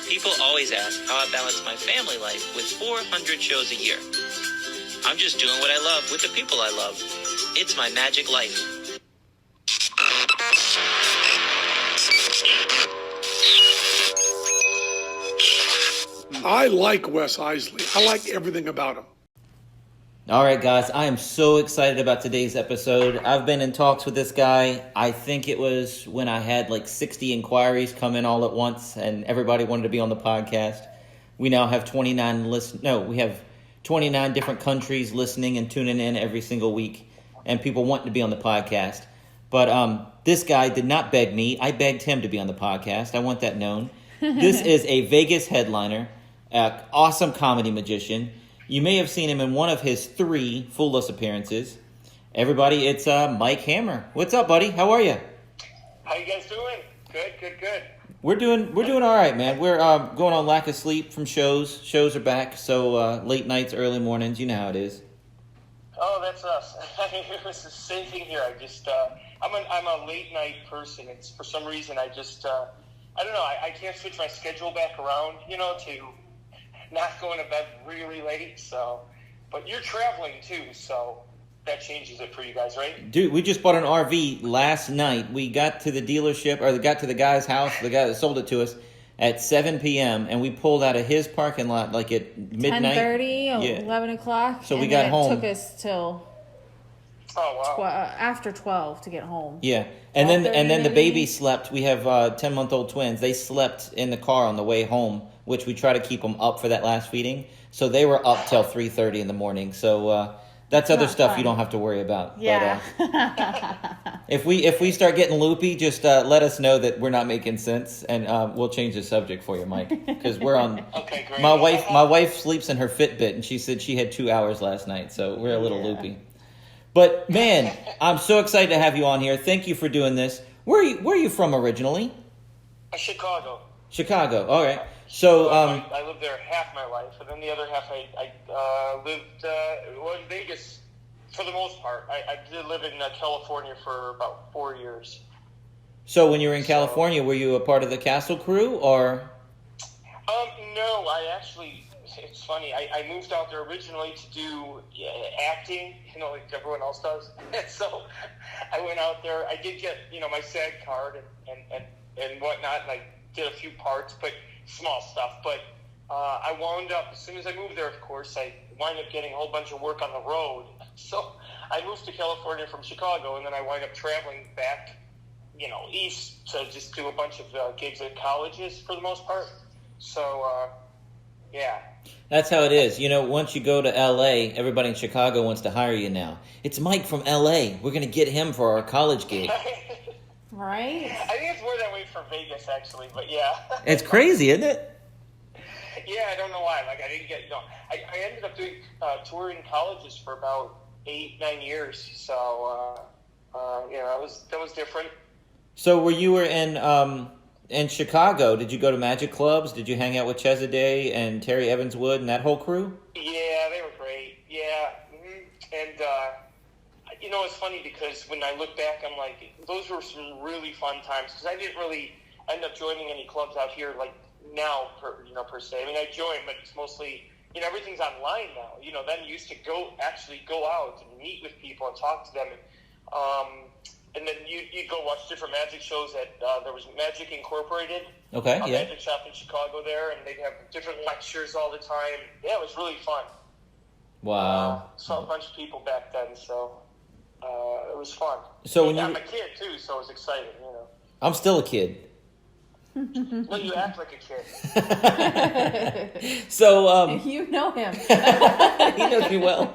People always ask how I balance my family life with 400 shows a year. I'm just doing what I love with the people I love. It's my magic life. I like Wes Iseli. I like everything about him. All right, guys, I am so excited about today's episode. I've been in talks with this guy. I think it was when I had like 60 inquiries come in all at once, and everybody wanted to be on the podcast. We now have 29 we have 29 different countries listening and tuning in every single week, and people wanting to be on the podcast. But this guy did not beg me. I begged him to be on the podcast. I want that known. This is a Vegas headliner, an awesome comedy magician. You may have seen him in one of his 3 Fool-less appearances. Everybody, it's Mike Hammer. What's up, buddy? How are you? How you guys doing? Good. We're doing all right, man. We're going on lack of sleep from shows. Shows are back, so late nights, early mornings. You know how it is. Oh, that's us. It was the same thing here. I'm a late night person. It's for some reason I don't know. I can't switch my schedule back around, to not going to bed really late, but you're traveling too, so that changes it for you guys, right? Dude, we just bought an RV last night. We got to the dealership, or got to the guy's house, the guy that sold it to us, at 7 p.m., and we pulled out of his parking lot like at midnight. 10:30, 11 o'clock. So we got home. It took us till after 12 to get home. Yeah, and then the baby slept. We have 10-month-old twins. They slept in the car on the way home, which we try to keep them up for that last feeding. So they were up till 3:30 in the morning. So that's other stuff fun. You don't have to worry about. Yeah. But, if we start getting loopy, just let us know that we're not making sense, and we'll change the subject for you, Mike. Because we're on. Okay, great. My wife sleeps in her Fitbit, and she said she had 2 hours last night, so we're a little loopy. But man, I'm so excited to have you on here. Thank you for doing this. Where are you from originally? Chicago. Chicago. All right. So I lived there half my life, and then the other half I lived in Vegas for the most part. I did live in California for about 4 years. So when you were in California, were you a part of the Castle crew, or? No, I actually. It's funny. I moved out there originally to do acting, like everyone else does. So I went out there. I did get, my SAG card and whatnot, and I did a few parts, but small stuff. But I wound up, as soon as I moved there, of course, I wound up getting a whole bunch of work on the road. So I moved to California from Chicago, and then I wound up traveling back, east to just do a bunch of gigs at colleges for the most part. So, yeah. That's how it is. Once you go to L.A., everybody in Chicago wants to hire you now. It's Mike from L.A. We're going to get him for our college gig. Right? I think it's more that way for Vegas, actually, but yeah. It's crazy, isn't it? Yeah, I don't know why. I didn't get, I ended up doing touring colleges for about 8-9 years, so, that was different. So were you in Chicago, did you go to Magic Clubs? Did you hang out with Chesaday and Terry Evans Wood and that whole crew? Yeah, they were great. Yeah. Mm-hmm. And, it's funny because when I look back, I'm like, those were some really fun times because I didn't really end up joining any clubs out here like now, per se. I mean, I joined, but it's mostly, everything's online now. Then you used to go out and meet with people and talk to them. And then you'd go watch different magic shows there was Magic Incorporated. Okay, a yeah. magic shop in Chicago there, and they'd have different lectures all the time. Yeah, it was really fun. Wow. Saw a bunch of people back then, so it was fun. So I'm a kid, too, so it was exciting, I'm still a kid. No, you act like a kid. So, you know him. He knows me well.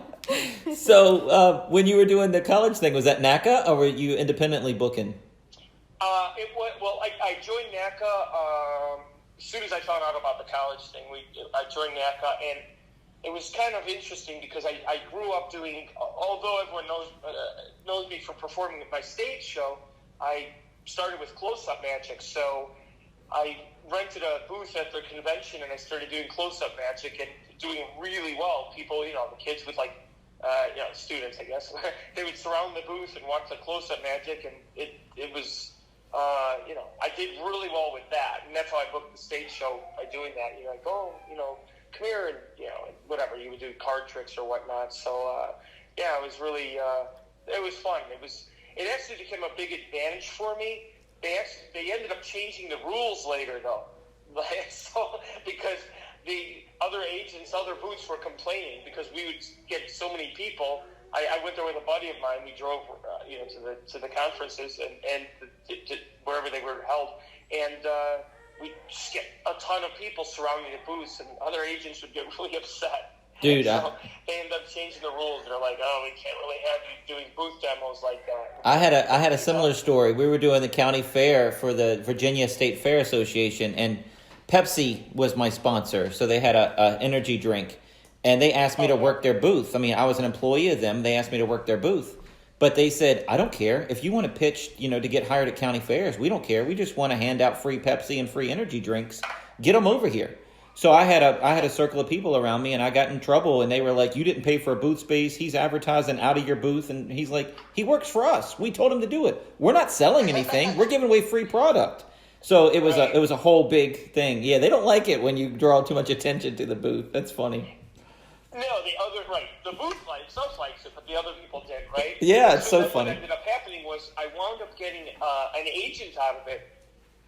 So, when you were doing the college thing, was that NACA, or were you independently booking? I joined NACA as soon as I found out about the college thing. I joined NACA, and it was kind of interesting because I grew up doing, although everyone knows me for performing at my stage show, I started with close-up magic. So I rented a booth at the convention, and I started doing close-up magic and doing really well. People, the kids with students, I guess, they would surround the booth and watch the close-up magic, and it was I did really well with that, and that's how I booked the stage show by doing that. You're like, oh, come here, and whatever, you would do card tricks or whatnot. So it was really it was fun. It actually became a big advantage for me. They ended up changing the rules later though, so because the other agents, other booths were complaining because we would get so many people. I went there with a buddy of mine. We drove, to the conferences and to wherever they were held, and we just get a ton of people surrounding the booths, and other agents would get really upset. Dude, so they ended up changing the rules. They're like, "Oh, we can't really have you doing booth demos like that." I had a similar story. We were doing the county fair for the Virginia State Fair Association, and Pepsi was my sponsor, so they had a energy drink. And they asked me to work their booth. I mean, I was an employee of them. They asked me to work their booth. But they said, I don't care. If you want to pitch, to get hired at county fairs, we don't care. We just want to hand out free Pepsi and free energy drinks. Get them over here. So I had a circle of people around me, and I got in trouble. And they were like, you didn't pay for a booth space. He's advertising out of your booth. And he's like, he works for us. We told him to do it. We're not selling anything. We're giving away free product. So it was a whole big thing. Yeah, they don't like it when you draw too much attention to the booth. That's funny. No, the booth likes it, but the other people did, right? Yeah, it's so funny. What ended up happening was I wound up getting an agent out of it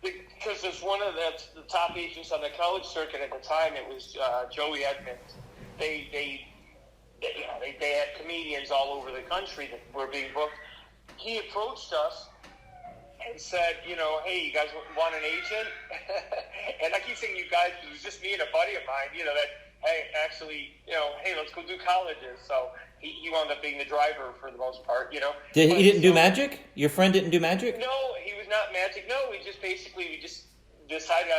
because there's one of the top agents on the college circuit at the time. It was Joey Edmonds. They had comedians all over the country that were being booked. He approached us and said, hey, you guys want an agent? And I keep saying you guys, it was just me and a buddy of mine, that, hey, actually, hey, let's go do colleges. So he wound up being the driver for the most part, He didn't do magic? Your friend didn't do magic? No, he was not magic. No, we just decided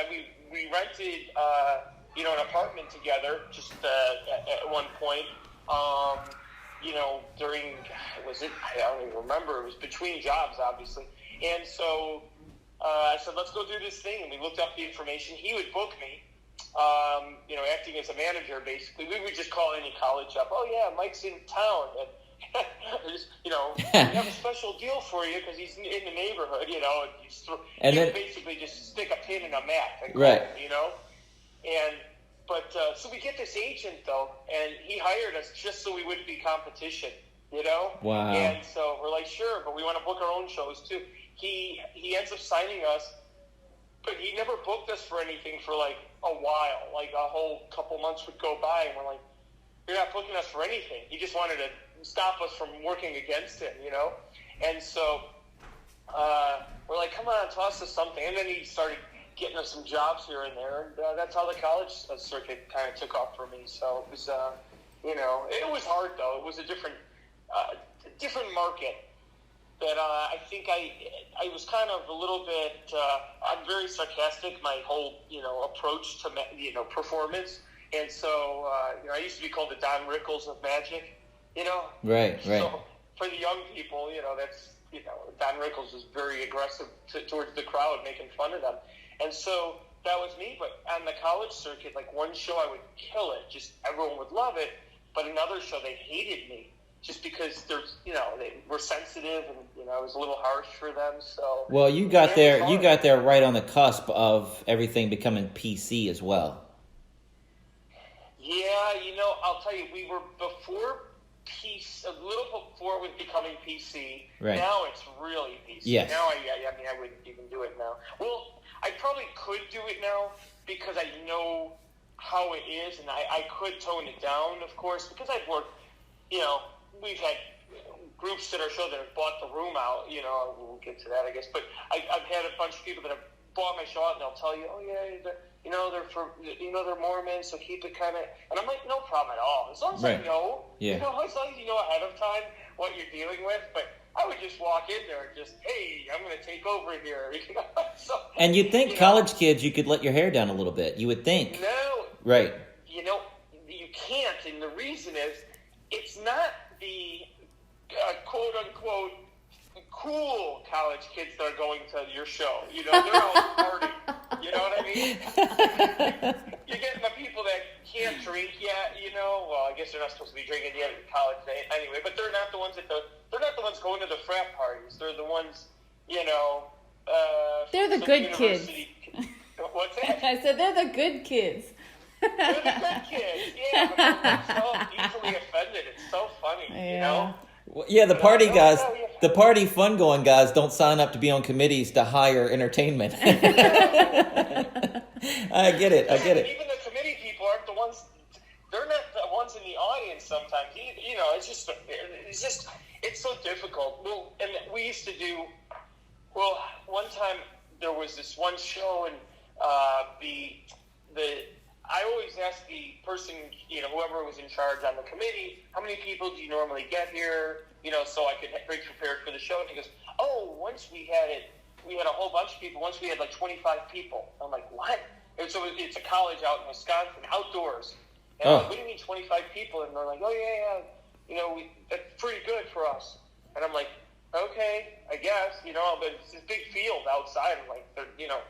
we rented, an apartment together just at one point. During, I don't even remember. It was between jobs, obviously. And so I said, let's go do this thing. And we looked up the information. He would book me. Acting as a manager, basically. We would just call any college up. Oh, yeah, Mike's in town. And, we have a special deal for you because he's in the neighborhood, and then basically just stick a pin in a map and right. Call him, so we get this agent, though, and he hired us just so we wouldn't be competition, Wow. And so we're like, sure, but we want to book our own shows, too. He ends up signing us, but he never booked us for anything for, like, a while. Like, a whole couple months would go by, and we're like, you're not booking us for anything. He just wanted to stop us from working against him, And so we're like, come on, toss us something. And then he started getting us some jobs here and there, and that's how the college circuit kind of took off for me. So it was, it was hard, though. It was a different market. That I think I was kind of a little bit, I'm very sarcastic, my whole, approach to, performance. And so, I used to be called the Don Rickles of magic, Right. So for the young people, that's, Don Rickles was very aggressive towards the crowd, making fun of them. And so that was me. But on the college circuit, like one show I would kill it, just everyone would love it. But another show, they hated me. Just because they were sensitive and I was a little harsh for them. So well, you got there right on the cusp of everything becoming PC as well. Yeah, I'll tell you, we were before PC, a little before it was becoming PC. Right. Now it's really PC. Yes. Now I wouldn't even do it now. Well, I probably could do it now because I know how it is, and I could tone it down, of course, because I've worked. We've had groups at our show that have bought the room out. We'll get to that, I guess. But I've had a bunch of people that have bought my show out, and they'll tell you, oh yeah, they're Mormons, so keep it kind of. And I'm like, no problem at all. As long as I know, as long as you know ahead of time what you're dealing with. But I would just walk in there and just, hey, I'm going to take over here. So, and you'd think college kids, you could let your hair down a little bit. You would think. No. Right. You can't, and the reason is it's not the quote-unquote cool college kids that are going to your show. They're all party. You know what I mean? You're getting the people that can't drink yet, Well, I guess they're not supposed to be drinking yet in college anyway, but they're not the ones they're not the ones going to the frat parties. They're the ones, They're the some good kids. university- What's that? I said they're the good kids. They're the good kids. Yeah, but they're so easily offended. It's so funny, you know? Well, yeah, the party no, guys, no, yeah. the party fun going guys don't sign up to be on committees to hire entertainment. I get it. Even the committee people aren't the ones. They're not the ones in the audience sometimes. You know, it's just it's so difficult. Well, and we used to do. Well, one time there was this one show, and I always asked the person, you know, whoever was in charge on the committee, how many people do you normally get here? You know, so I could be prepared for the show. And he goes, oh, once we had a whole bunch of people. Once we had like 25 people. I'm like, what? And so it's a college out in Wisconsin, outdoors. And I'm like, what do you mean 25 people? And they're like, oh, yeah. You know, that's pretty good for us. And I'm like, okay, I guess, you know, but it's this big field outside. I'm like, you know.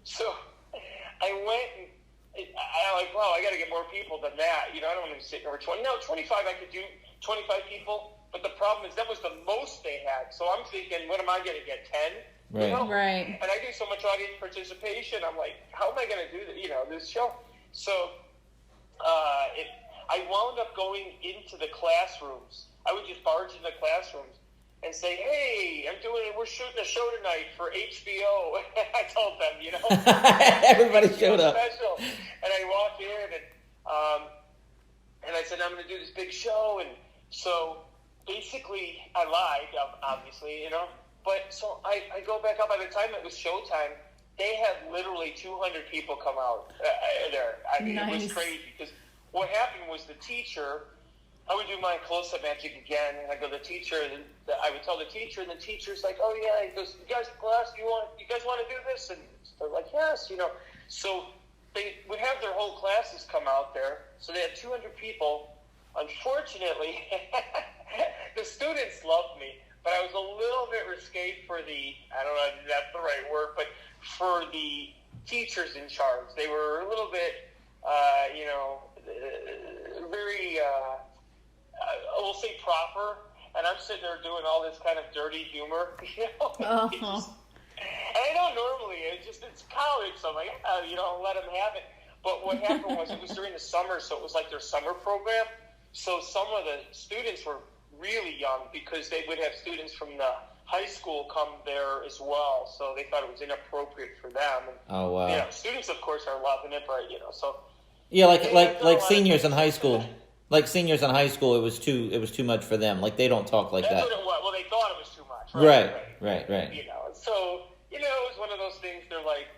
So I went and I'm like, wow, I got to get more people than that. You know, I don't want to sit over 20. No, 25, I could do 25 people. But the problem is that was the most they had. So I'm thinking, what am I going to get, 10? Right. You know? Right. And I do so much audience participation. I'm like, how am I going to do this show? So I wound up going into the classrooms. I would just barge in the classrooms and say, hey, we're shooting a show tonight for HBO. I told them, you know. Everybody showed up. Special. And I walked in and I said, I'm going to do this big show. And so basically I lied, obviously, you know. But so I go back up. By the time it was showtime, they had literally 200 people come out there. I mean, It was crazy because what happened was the teacher, I would do my close-up magic again, and I go to the teacher, and I would tell the teacher, and the teacher's like, oh, yeah, he goes, you guys in class, you guys want to do this? And they're like, yes, you know. So they would have their whole classes come out there. So they had 200 people. Unfortunately, the students loved me, but I was a little bit risque for I don't know if that's the right word, but for the teachers in charge. They were a little bit, you know, very, we'll say proper, and I'm sitting there doing all this kind of dirty humor, you know. And I don't normally, it's college, so I'm like, you know, let them have it. But what happened was it was during the summer, so it was like their summer program. So some of the students were really young because they would have students from the high school come there as well. So they thought it was inappropriate for them. And, oh, wow. You know, students, of course, are loving it, but, you know, so. Yeah, like seniors in high school. Like seniors in high school, it was too much for them. Like they don't talk like That's that. what it was. Well, they thought it was too much. Right. You know, so, you know, it was one of those things. They're like,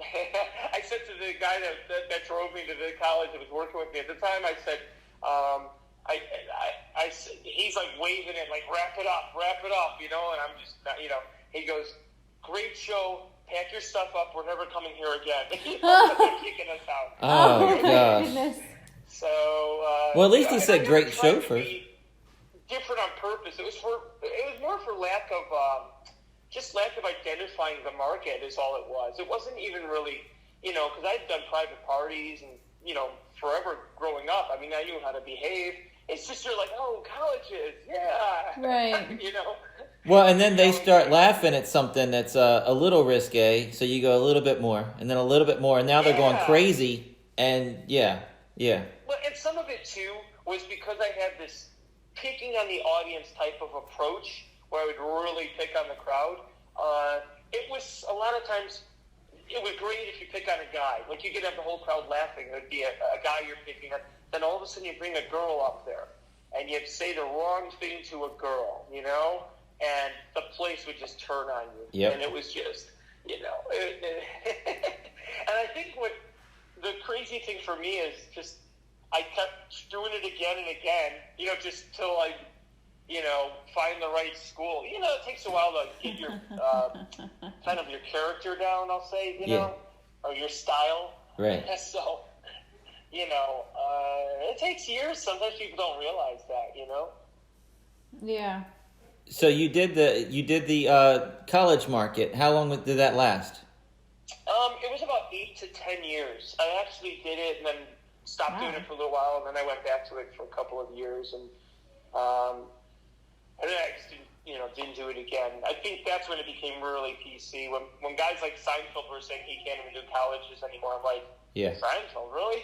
I said to the guy that drove me to the college that was working with me at the time, I said, he's like waving it, like wrap it up, you know, and I'm just, you know, he goes, great show, pack your stuff up, we're never coming here again. They're kicking us out. Oh, gosh. Goodness. So, well, at least he said great show first. Different on purpose. It was more for lack of identifying the market is all it was. It wasn't even really, you know, because I'd done private parties and, you know, forever growing up. I mean, I knew how to behave. It's just you're like, oh, colleges, yeah. Right. You know. Well, and then they start laughing at something that's a little risque, so you go a little bit more, and then a little bit more, and now they're going crazy, and yeah. Well, and some of it, too, was because I had this picking on the audience type of approach where I would really pick on the crowd. It was, a lot of times, it was great if you pick on a guy. Like, you could have the whole crowd laughing. It would be a guy you're picking on. Then all of a sudden you bring a girl up there, and you'd say the wrong thing to a girl, you know? And the place would just turn on you. Yep. And it was just, you know. And I think what the crazy thing for me is just I kept doing it again and again, you know, just till I, you know, find the right school. You know, it takes a while to get your kind of your character down, I'll say, you know, or your style. Right. So, you know, it takes years. Sometimes people don't realize that, you know. Yeah. So you did the college market. How long did that last? It was about 8 to 10 years. I actually did it and then stopped doing it for a little while, and then I went back to it for a couple of years, and then I just didn't do it again. I think that's when it became really PC. When guys like Seinfeld were saying he can't even do colleges anymore, I'm like, Yeah. Seinfeld, really?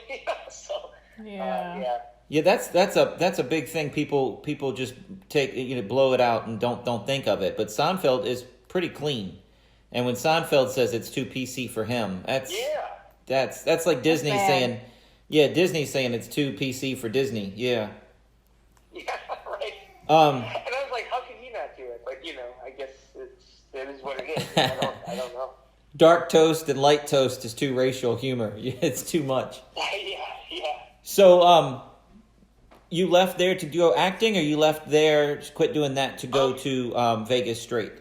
So, Yeah. Yeah, that's a big thing. People just take blow it out and don't think of it. But Seinfeld is pretty clean, and when Seinfeld says it's too PC for him, that's like Disney bad. saying, Disney's saying it's too PC for Disney. Yeah. Yeah, right. Um. And I was like, how can he not do it? But I guess it is what it is. I don't know. Dark toast and light toast is too racial humor. It's too much. Yeah. So, you left there to go acting, or you left there, quit doing that to go to Vegas straight?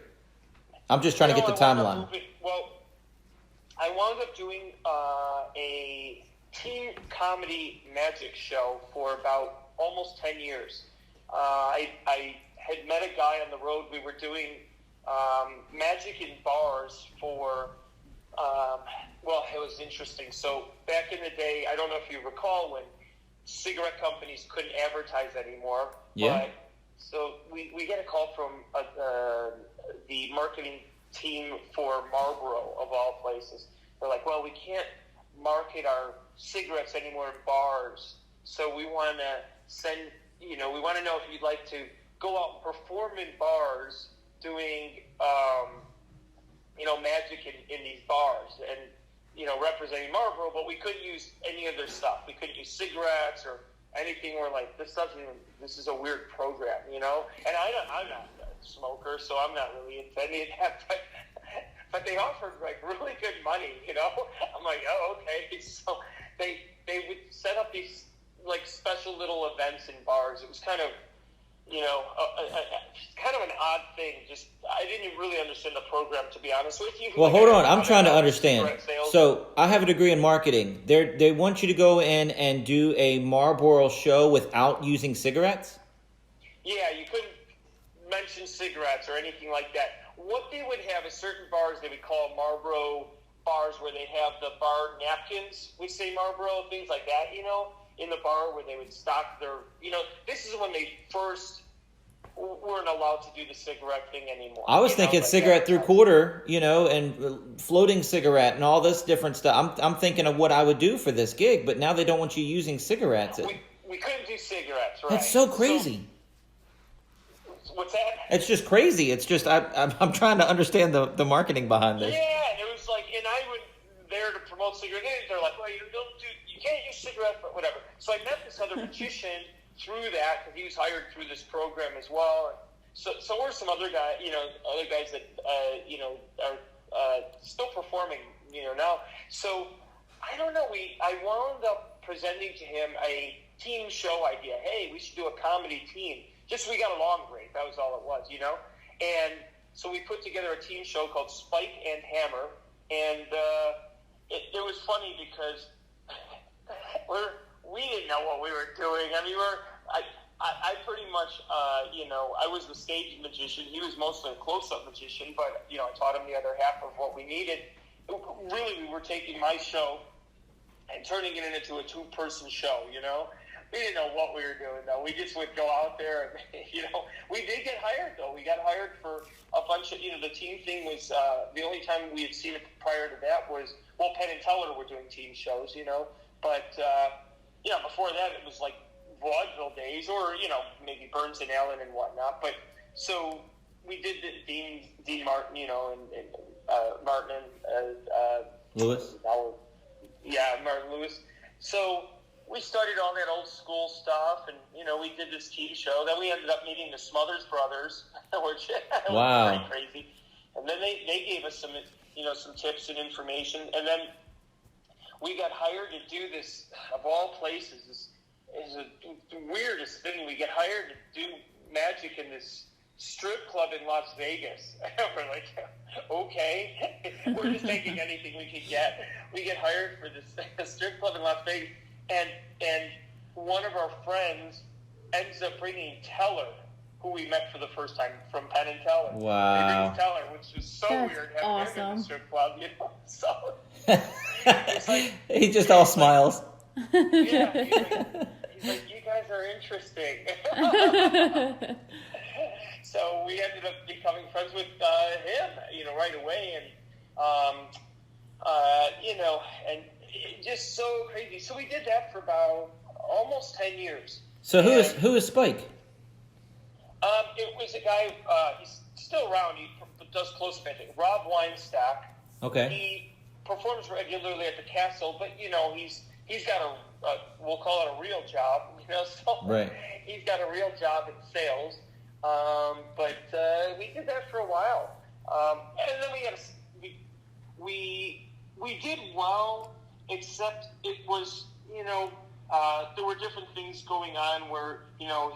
I'm just trying to get the timeline. I wound up doing a teen comedy magic show for about almost 10 years. I had met a guy on the road. We were doing magic in bars for, it was interesting. So back in the day, I don't know if you recall when cigarette companies couldn't advertise anymore. Yeah. But, so we get a call from the marketing team for Marlboro, of all places. They're like, well, we can't market our cigarettes anymore in bars, so we want to send, we want to know if you'd like to go out and perform in bars doing, magic in these bars and, representing Marlboro, but we couldn't use any of their stuff. We couldn't use cigarettes or anything. We're like, this is a weird program, And I'm not a smoker, so I'm not really into any of that, but they offered like really good money, I'm like, oh, okay. So they would set up these like special little events in bars. It was kind of, kind of an odd thing. Just I didn't really understand the program, to be honest with you. Well, hold on. I'm trying to understand. So I have a degree in marketing. They want you to go in and do a Marlboro show without using cigarettes? Yeah, you couldn't mention cigarettes or anything like that. What they would have is certain bars they would call Marlboro bars, where they have the bar napkins which say Marlboro, things like that, in the bar, where they would stock their, this is when they first weren't allowed to do the cigarette thing anymore. I was thinking cigarette through quarter, and floating cigarette and all this different stuff. I'm thinking of what I would do for this gig, but now they don't want you using cigarettes. We couldn't do cigarettes, right? That's so crazy. What's that? It's just crazy. It's just I'm trying to understand the marketing behind this. Yeah, it was like, and I went there to promote cigarettes. They're like, well, you can't use cigarettes, but whatever. So I met this other magician through that, because he was hired through this program as well. So were some other guys that are still performing, now. So I don't know. I wound up presenting to him a team show idea. Hey, we should do a comedy team. Just we got along great. That was all it was, And so we put together a team show called Spike and Hammer, and it was funny because we didn't know what we were doing. I mean, I pretty much, I was the stage magician. He was mostly a close-up magician, but I taught him the other half of what we needed. Really, we were taking my show and turning it into a two-person show. We didn't know what we were doing, though. We just would go out there and, we did get hired, though. We got hired for a bunch of, the team thing was, the only time we had seen it prior to that was, Penn and Teller were doing team shows, but, before that it was like vaudeville days or, maybe Burns and Allen and whatnot. But, so we did the Dean Martin, and Martin and, Lewis? Martin Lewis. So we started all that old school stuff, and, we did this team show. Then we ended up meeting the Smothers Brothers, which was pretty crazy. And then they gave us some, some tips and information. And then we got hired to do this, of all places, this is the weirdest thing. We get hired to do magic in this strip club in Las Vegas. We're like, okay, we're just taking anything we could get. We get hired for this strip club in Las Vegas. And one of our friends ends up bringing Teller, who we met for the first time from Penn and Teller. Wow. They bring Teller, which was so That's weird having him in the strip club, So it's like, he just all smiles. Yeah, he's like, you guys are interesting. so we ended up becoming friends with him, right away, and and it just so crazy. So we did that for about almost 10 years. So who is Spike? It was a guy. He's still around. He does close magic. Rob Weinstock. Okay. He performs regularly at the castle, but he's got we'll call it a real job. So right. He's got a real job in sales. But we did that for a while, and then we did well, except it was there were different things going on where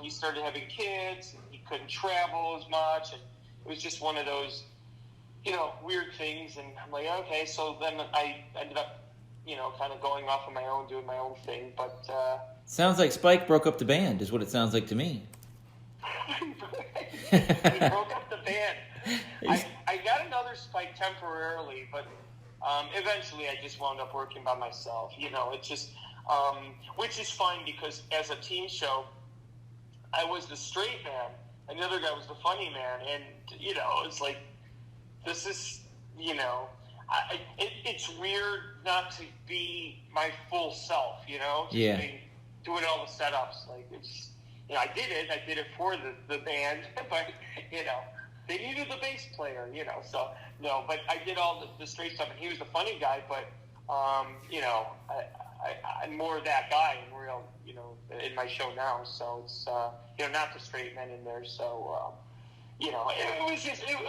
he started having kids and he couldn't travel as much, and it was just one of those weird things. And I'm like, okay, so then I ended up kind of going off on my own, doing my own thing. But sounds like Spike broke up the band, is what it sounds like to me. He broke up the band. I got another Spike temporarily, but eventually I just wound up working by myself. It's just, which is fine because as a team show, I was the straight man and the other guy was the funny man. And, it's like, this is, it's weird not to be my full self, Yeah. Doing all the setups. Like, it's, I did it for the band, but, they needed the bass player, so, no, but I did all the straight stuff, and he was the funny guy, but, I'm more of that guy in real, in my show now, so it's, not the straight men in there, so, it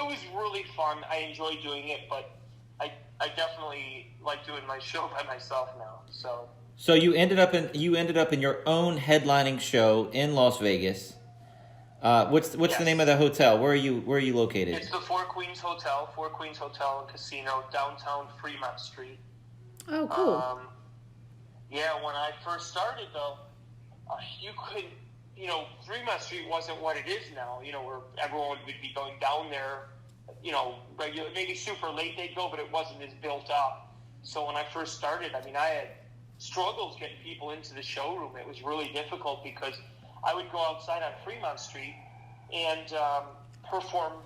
was really fun. I enjoyed doing it, but I definitely like doing my show by myself now, so. So you ended up in your own headlining show in Las Vegas. What's Yes. the name of the hotel? Where are you located? It's the Four Queens Hotel and Casino, downtown Fremont Street. Oh, cool. When I first started, though, you could, Fremont Street wasn't what it is now, where everyone would be going down there, regular, maybe super late they'd go, but it wasn't as built up. So when I first started, I had struggles getting people into the showroom. It was really difficult because I would go outside on Fremont Street and perform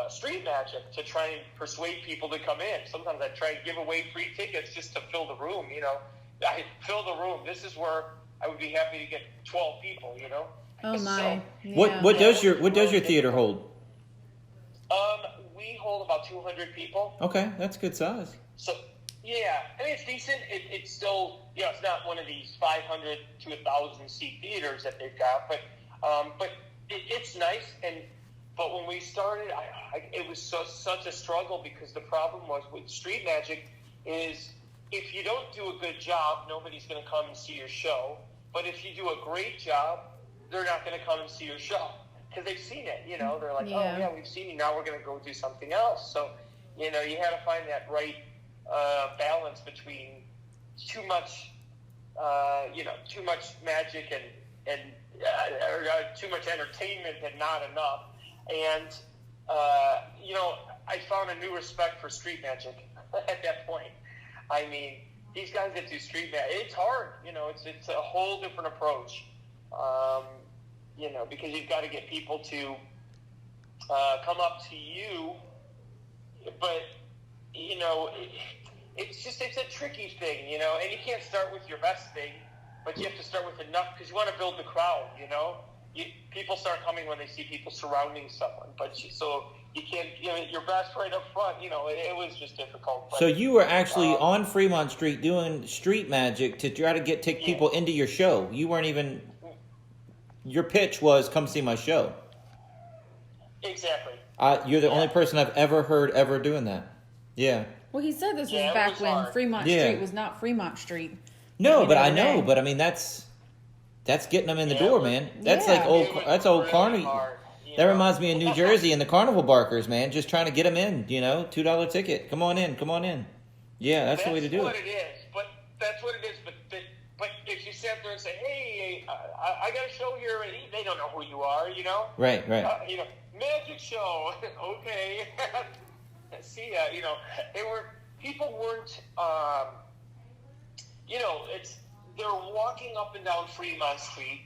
street magic to try and persuade people to come in. Sometimes I'd try and give away free tickets just to fill the room, I'd fill the room. This is where I would be happy to get 12 people, Oh my. Yeah. What does your theater hold? We hold about 200 people. Okay, that's good size. So, yeah, it's decent. It's still, it's not one of these 500 to 1,000 seat theaters that they've got, but it's nice. But when we started, it was such a struggle because the problem was with street magic is if you don't do a good job, nobody's going to come and see your show. But if you do a great job, they're not going to come and see your show because they've seen it. They're like, oh yeah, we've seen you. Now we're going to go do something else. So, you had to find that right balance between too much magic and too much entertainment and not enough. And I found a new respect for street magic at that point. These guys that do street magic, it's hard. It's a whole different approach. Because you've got to get people to come up to you, but it's a tricky thing, and you can't start with your best thing, but you have to start with enough because you want to build the crowd, people start coming when they see people surrounding someone, so you can't your best right up front. It was just difficult. But, so you were actually on Fremont Street doing street magic to try to take people into your show. You weren't even. Your pitch was come see my show. Exactly. You're the only person I've ever heard doing that. Yeah. Well, he said this was back when hard. Fremont Street was not Fremont Street. No, but I know. But that's getting them in the door, man. That's like old. That's old really carnival. That reminds me of New Jersey and the carnival barkers, man. Just trying to get them in. $2 ticket. Come on in. Yeah, that's the way to do it. That's what it is. That's what it is. But if you sit there and say, "Hey, I got a show here," and they don't know who you are, Right. Magic show. Okay. See ya. People weren't. They're walking up and down Fremont Street,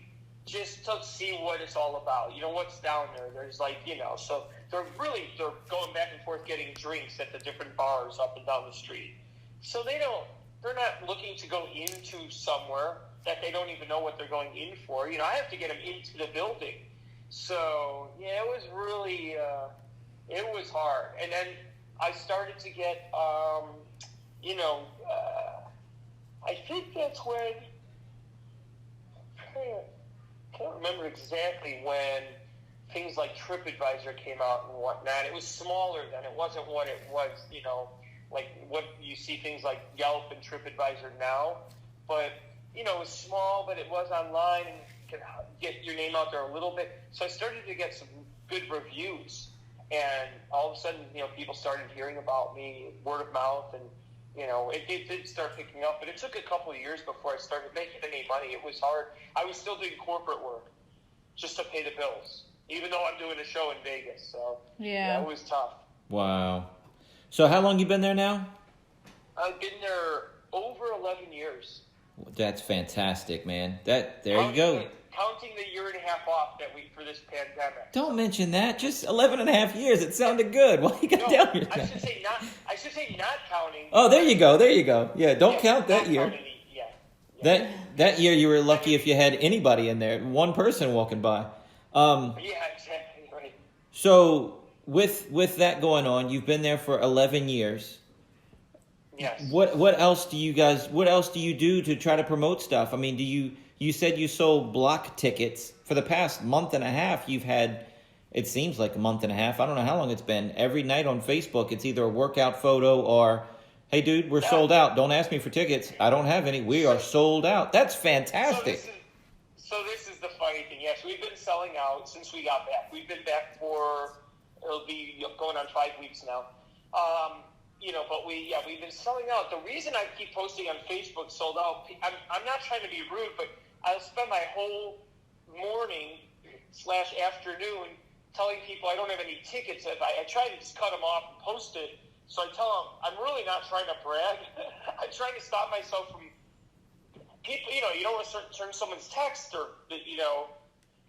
just to see what it's all about. You know, what's down there. There's like, you know, so they're going back and forth getting drinks at the different bars up and down the street. So they're not looking to go into somewhere that they don't even know what they're going in for. You know, I have to get them into the building. So, yeah, it was really, it was hard. And then I started to get, you know, I think that's when, I can't remember exactly when things like TripAdvisor came out and whatnot. It was smaller then. It wasn't what it was, you know, like what you see things like Yelp and TripAdvisor now. But, you know, it was small, but it was online and you could get your name out there a little bit. So I started to get some good reviews. And all of a sudden, you know, people started hearing about me, word of mouth, and, you know, it did start picking up. But it took a couple of years before I started making any money. It was hard. I was still doing corporate work just to pay the bills, even though I'm doing a show in Vegas. So, yeah it was tough. Wow. So how long you been there now? I've been there over 11 years. That's fantastic, man. There you go. Counting the year and a half off that we for this pandemic. Don't mention that. Just 11 and a half years. It sounded good. Why you got down here? I should say not counting. Oh, there you go. Yeah, don't count that year. Yeah. That year you were lucky if you had anybody in there. One person walking by. Yeah, exactly right. So with that going on, you've been there for 11 years. Yes. What else do you do to try to promote stuff? I mean, you said you sold block tickets for the past month and a half. You've had, it seems like a month and a half. I don't know how long it's been. Every night on Facebook, it's either a workout photo or, hey dude, we're sold out. Don't ask me for tickets. I don't have any. We are sold out. That's fantastic. So this is the funny thing. Yes, we've been selling out since we got back. We've been back it'll be going on 5 weeks now. You know, but we've been selling out. The reason I keep posting on Facebook sold out, I'm not trying to be rude, but I'll spend my whole morning / afternoon telling people I don't have any tickets. I try to just cut them off and post it. So I tell them I'm really not trying to brag. I'm trying to stop myself from people. You know, you don't want to turn someone's text or, you know,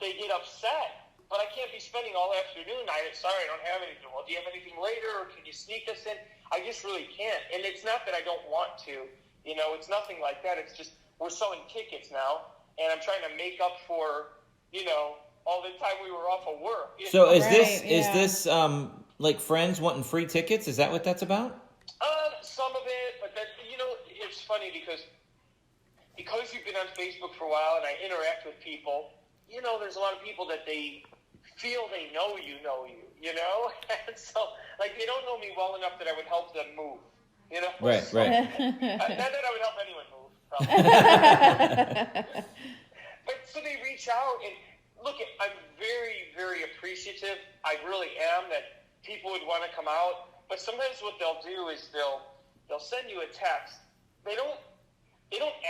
they get upset. But I can't be spending all afternoon. Sorry, I don't have anything. Well, do you have anything later, or can you sneak us in? I just really can't. And it's not that I don't want to. You know, it's nothing like that. It's just we're selling tickets now, and I'm trying to make up for, you know, all the time we were off of work. So is this like friends wanting free tickets? Is that what that's about? Some of it, but that, you know, it's funny because you've been on Facebook for a while and I interact with people. You know, there's a lot of people that they feel they know you, you know? And so, like, they don't know me well enough that I would help them move, you know? Right. Not that I would help anyone move. But so they reach out, and look, I'm very, very appreciative. I really am that people would want to come out. But sometimes what they'll do is they'll send you a text. They don't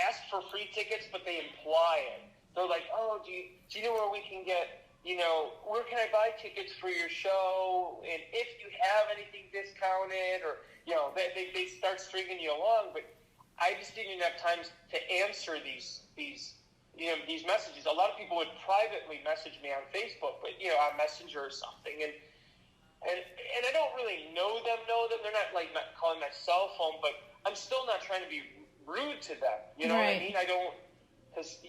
ask for free tickets, but they imply it. They're like, oh, do you know where we can get, you know, where can I buy tickets for your show? And if you have anything discounted, or, you know, they start stringing you along. But I just didn't have time to answer these messages. A lot of people would privately message me on Facebook, but, you know, on Messenger or something. And I don't really know them. They're not like calling my cell phone, but I'm still not trying to be rude to them. You know what I mean? I don't, because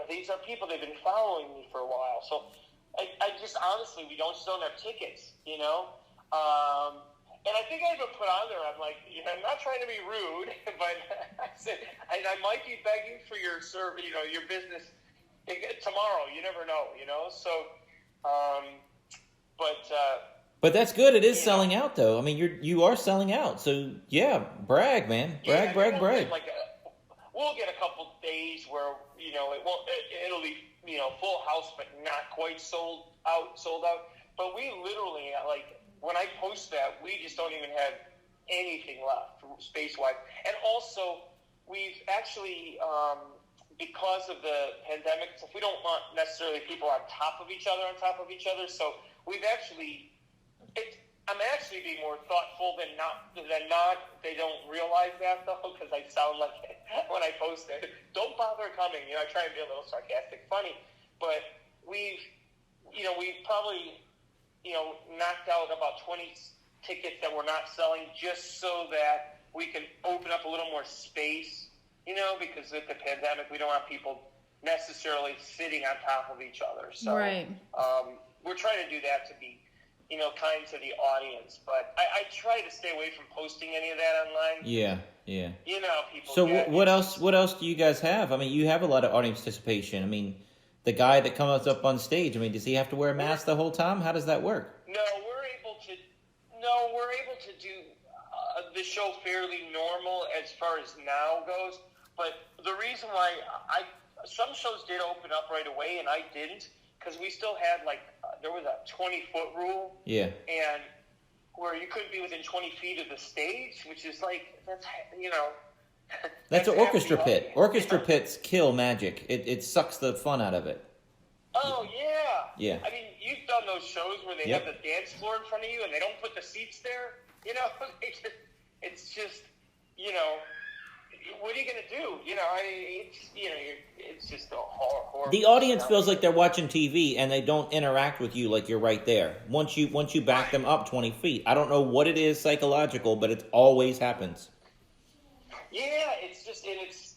these are people, they've been following me for a while. So I just, honestly, we still don't have tickets, you know? And I think I even put on there, I'm like, you know, I'm not trying to be rude, but I said, I might be begging for your service, you know, your business tomorrow. You never know, you know? So, but that's good. It is selling out, though. I mean, you are selling out. So yeah, brag, man. Brag. We'll get a couple days where, you know, it'll be, you know, full house, but not quite sold out. But we literally, like, when I post that, we just don't even have anything left space-wise. And also, we've actually, because of the pandemic, we don't want necessarily people on top of each other, so we've actually, I'm actually being more thoughtful than not. They don't realize that, though, because I sound like it when I post it. Don't bother coming. I try and be a little sarcastic, funny. But we've probably, knocked out about 20 tickets that we're not selling just so that we can open up a little more space, because with the pandemic, we don't want people necessarily sitting on top of each other. So right. We're trying to do that to be, kind to the audience. But I try to stay away from posting any of that online. Yeah. People. So what else do you guys have? I mean, you have a lot of audience participation. I mean, the guy that comes up on stage, I mean, does he have to wear a mask the whole time? How does that work? No, we're able to do the show fairly normal as far as now goes. But the reason why some shows did open up right away and I didn't, because we still had there was a 20-foot rule. Yeah. And where you couldn't be within 20 feet of the stage, which is that's That's an orchestra half pit. Orchestra pits kill magic. It sucks the fun out of it. Oh, yeah. Yeah. I mean, you've done those shows where they have the dance floor in front of you and they don't put the seats there. It's just, what are you going to do? It's just a horrible. The audience feels like they're watching TV and they don't interact with you like you're right there. Once you back them up 20 feet. I don't know what it is psychological, but it always happens. Yeah, it's just, and it's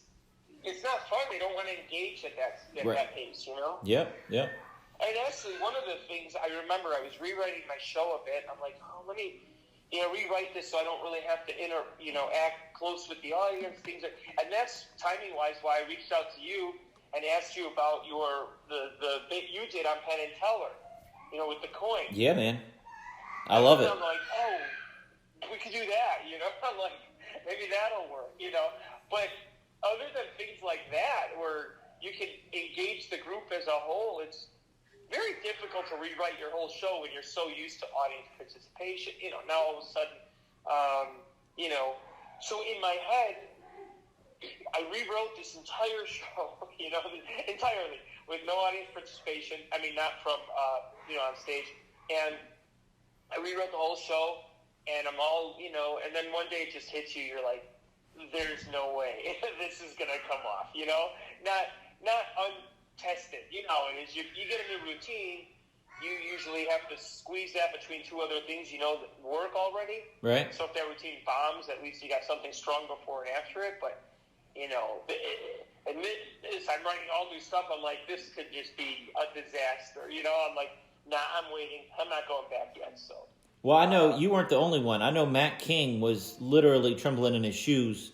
not fun. They don't want to engage at that pace, Yep. And actually, one of the things I remember, I was rewriting my show a bit. I'm like, let me, rewrite this so I don't really have to act close with the audience. And that's timing wise why I reached out to you and asked you about the bit you did on Penn and Teller, with the coin. Yeah, man, I love it. I'm like, we could do that. I'm like, maybe that'll work. But other than things like that, where you can engage the group as a whole, it's very difficult to rewrite your whole show when you're so used to audience participation. Now all of a sudden, so in my head, I rewrote this entire show, entirely with no audience participation. I mean, not from, on stage. And I rewrote the whole show, and I'm all, and then one day it just hits you. You're like, there's no way this is going to come off, not untested. You know, and as you get a new routine, you usually have to squeeze that between two other things that work already. Right. So if that routine bombs, at least you got something strong before and after it. But, admit this, I'm writing all new stuff. I'm like, this could just be a disaster. I'm like, nah, I'm waiting. I'm not going back yet, so. Well, I know you weren't the only one. I know Matt King was literally trembling in his shoes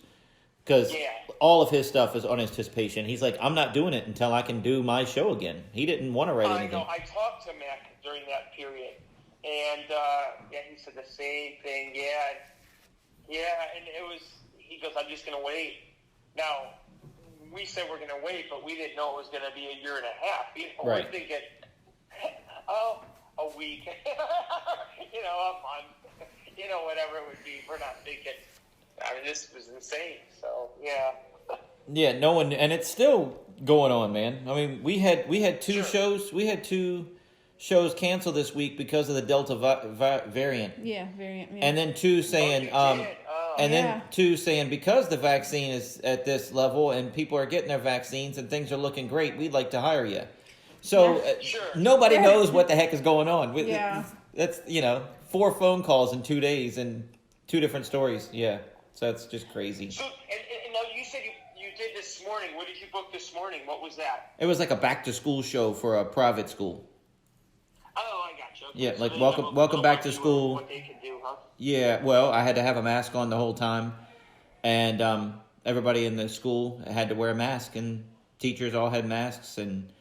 because all of his stuff is on anticipation. He's like, I'm not doing it until I can do my show again. He didn't want to write anything. I know. I talked to Matt during that period, and he said the same thing. And it was. He goes, I'm just going to wait. Now, we said we're going to wait, but we didn't know it was going to be a year and a half. Right. We're thinking, a week, a month, whatever it would be. We're not thinking. I mean, this was insane. So yeah. Yeah, no one, and it's still going on, man. I mean, we had two shows. We had two shows canceled this week because of the Delta variant. Yeah, variant. Yeah. And then two saying, then two saying because the vaccine is at this level and people are getting their vaccines and things are looking great, we'd like to hire you. So nobody knows what the heck is going on. Yeah. That's 4 phone calls in 2 days and 2 different stories. Yeah, so that's just crazy. So, and now you said you did this morning. What did you book this morning? What was that? It was like a back to school show for a private school. Oh, I got you. Okay. Yeah, so like welcome back to school. What they can do, huh? Yeah, well, I had to have a mask on the whole time, and everybody in the school had to wear a mask, and teachers all had masks, and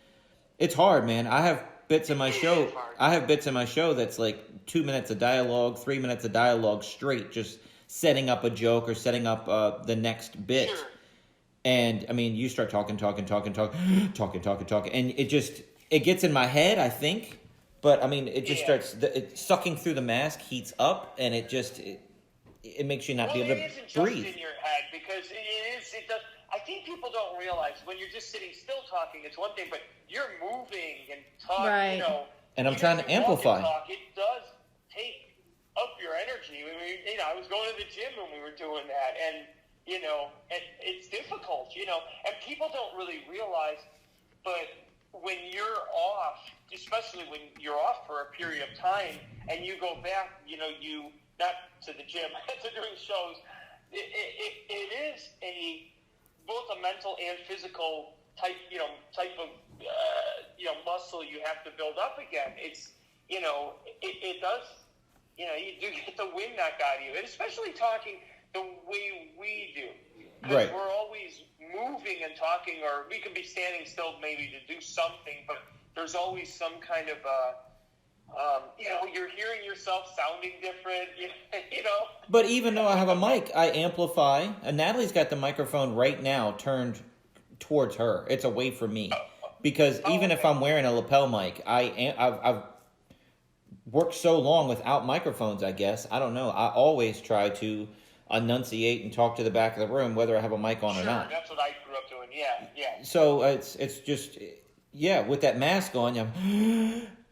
it's hard, man. I have bits in my show. I have bits in my show that's like 2 minutes of dialogue, 3 minutes of dialogue straight, just setting up a joke or setting up the next bit. Sure. And I mean, you start talking, and it gets in my head, I think. But I mean, it just starts sucking through the mask, heats up, and it makes you not be able to it isn't breathe. Just in your head because it does. I think people don't realize when you're just sitting still talking, it's one thing, but you're moving and talking, Right. And I'm trying to amplify. It does take up your energy. I was going to the gym when we were doing that, and it's difficult, and people don't really realize, but when you're off, especially when you're off for a period of time, and you go back, you not to the gym, to doing shows, it is both a mental and physical type of muscle you have to build up again. It's it does, you do get the wind knocked out of you, and especially talking the way we do. Because we're always moving and talking, or we could be standing still maybe to do something, but there's always some kind of you're hearing yourself sounding different, But even though I have a mic, I amplify, and Natalie's got the microphone right now turned towards her. It's away from me. Because even if I'm wearing a lapel mic, I've worked so long without microphones, I guess. I don't know. I always try to enunciate and talk to the back of the room, whether I have a mic on or not. That's what I grew up doing. Yeah. So it's just, with that mask on,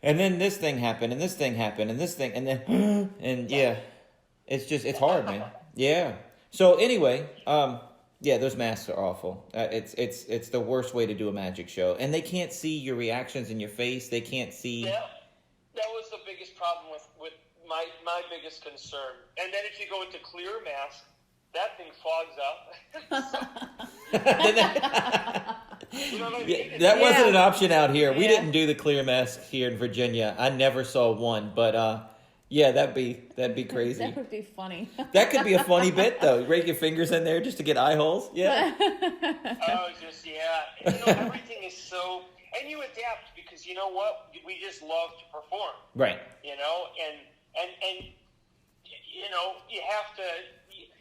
and then this thing happened, and this thing happened, and this thing, and then, it's hard, man. Yeah. So anyway, those masks are awful. It's the worst way to do a magic show, and they can't see your reactions in your face. They can't see. Yeah, that was the biggest problem with my biggest concern. And then if you go into clear mask, that thing fogs up. You know what I mean? That wasn't an option out here. We didn't do the clear mask here in Virginia. I never saw one, but that'd be crazy. That would be funny. That could be a funny bit though. Rake your fingers in there just to get eye holes. Yeah. Everything is so, and you adapt because you know what? We just love to perform. Right. And you have to.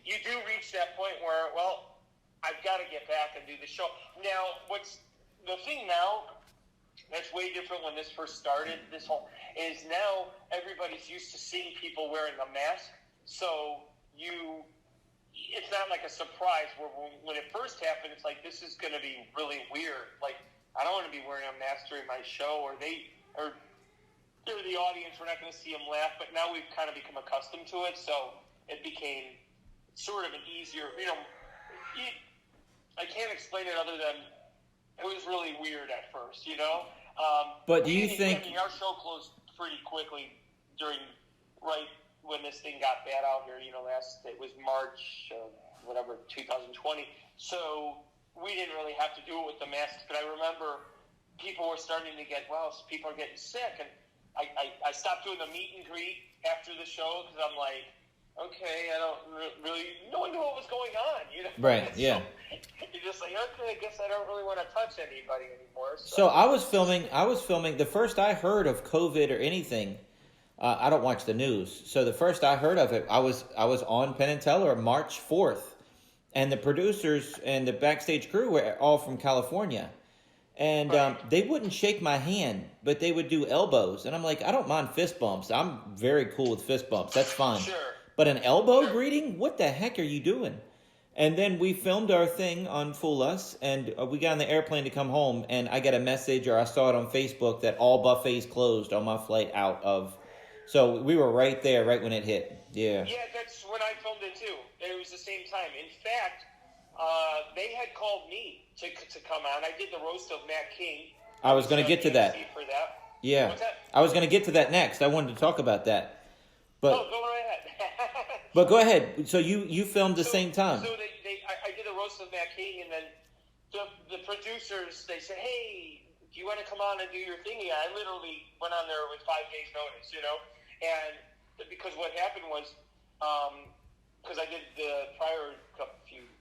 You do reach that point where, well, I've got to get back and do the show. Now, what's the thing now that's way different when this first started, is now everybody's used to seeing people wearing a mask. So it's not like a surprise where when it first happened, it's like, this is going to be really weird. Like, I don't want to be wearing a mask during my show, or they're the audience, we're not going to see them laugh. But now we've kind of become accustomed to it, so it became sort of an easier, I can't explain it other than it was really weird at first, But do you think... our show closed pretty quickly right when this thing got bad out here, it was March, 2020. So we didn't really have to do it with the masks, but I remember people were starting to people are getting sick, and I stopped doing the meet and greet after the show because I'm like, okay, I don't really, no one knew what was going on, Right, yeah. So you're just like, okay, I guess I don't really want to touch anybody anymore. So I was filming, the first I heard of COVID or anything, I don't watch the news. So the first I heard of it, I was on Penn and Teller March 4th. And the producers and the backstage crew were all from California. And they wouldn't shake my hand, but they would do elbows. And I'm like, I don't mind fist bumps. I'm very cool with fist bumps. That's fine. Sure. But an elbow greeting? What the heck are you doing? And then we filmed our thing on Fool Us, and we got on the airplane to come home, and I got a message, or I saw it on Facebook, that all buffets closed on my flight out of. So we were right there, right when it hit. Yeah. Yeah, that's when I filmed it too. It was the same time. In fact, they had called me to come on. I did the roast of Matt King. I was going to get to that. For that. Yeah. What's that? I was going to get to that next. I wanted to talk about that. But, go right ahead. But go ahead. So you filmed the same time. So I did the roast of Matt King, and then the producers, they said, hey, do you want to come on and do your thing? Yeah, I literally went on there with 5 days notice, and because what happened was, because I did the prior